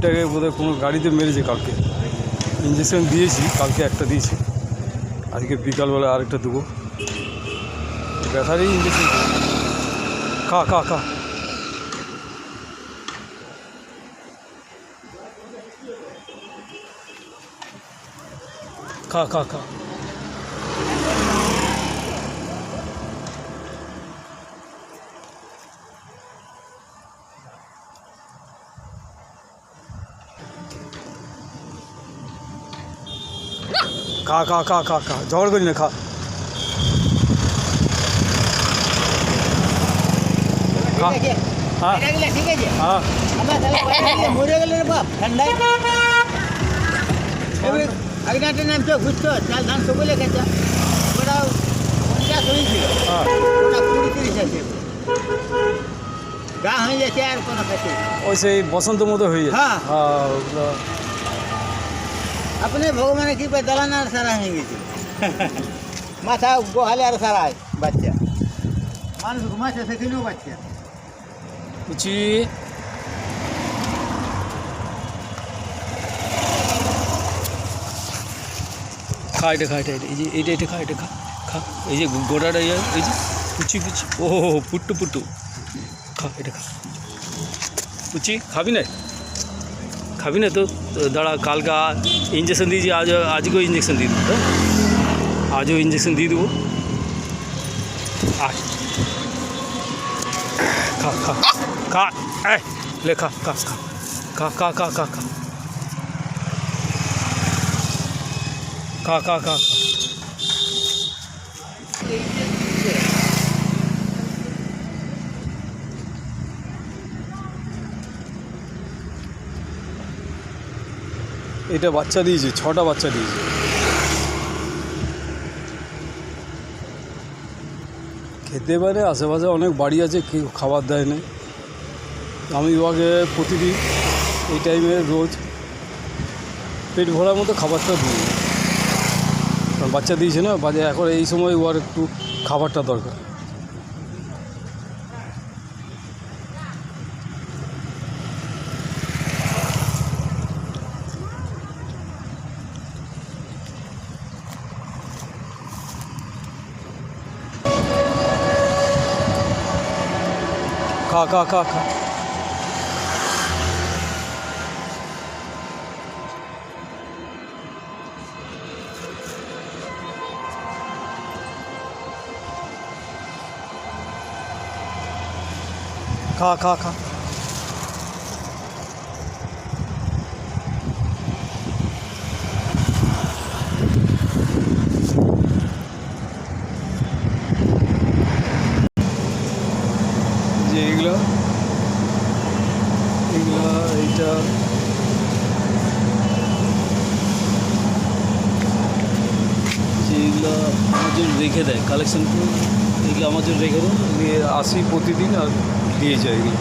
এটাকে বোধহয় কোনো গাড়িতে মেরেছে কালকে। ইঞ্জেকশন দিয়েছি, কালকে একটা দিয়েছি, আজকে বিকালবেলা আরেকটা দেবো। ব্যথারই ইঞ্জেকশন। খা খা খা খা খা খা খা খা খা খা খা ঝগড়া করি না, খা। হ্যাঁ ঠিক আছে হ্যাঁ মরে গেলে বাপ ঠান্ডায় আগনাটে নামছে ঘুরছো চাল ধান সকলে খেতে ওটা 50 হয়েছিল, ওটা 20-30 আছে, গা হয়ে যাচ্ছে আর কোনো খেতে। ওই সেই বসন্ত মতো হয়ে যায়। হ্যাঁ। হ্যাঁ আপনি ভগবানের কৃপায় দালান আর সারা হয়ে গেছে, মাথা গোহালে আর সারায় বাচ্চা, মানুষ ঘুমাচ্ছে সেখানেও বাচ্চা। কুচি খা, এটা খা, এটা এই যে এটা খা, এটা খা খা, এই যে গোড়াটা এই যে কুচি কুচি, ও পুট্টু পুট্টু, খা এটা খা। কুচি খাবি না, খাবি না তো দাঁড়া, কালকে ইঞ্জেকশন দিয়েছি, আজকেও ইঞ্জেকশন দিয়ে দেবো। হ্যাঁ আজও ইঞ্জেকশন দিয়ে দেবো। আয় খা খা খা, লে খা খা খা খা খা খা খা খা খা খা খা। এটা বাচ্চা দিয়েছে, 6টা বাচ্চা দিয়েছে। খেতে পারে, আশেপাশে অনেক বাড়ি আছে, কেউ খাবার দেয় না। আমি ওকে প্রতিদিন এই টাইমে রোজ পেট ভরার মতো খাবারটা দিই, কারণ বাচ্চা দিয়েছে না, বাজে এখন এই সময় ওর একটু খাবারটা দরকার। খা খা খা খা খা খা খা। যে এইগুলো এইটা যেগুলো আমার জন্য রেখে দেয় কালেকশন করে, এগুলো আমার জন্য রেখে দেয়, দিয়ে আসি প্রতিদিন আর দিয়ে যায় এগুলো।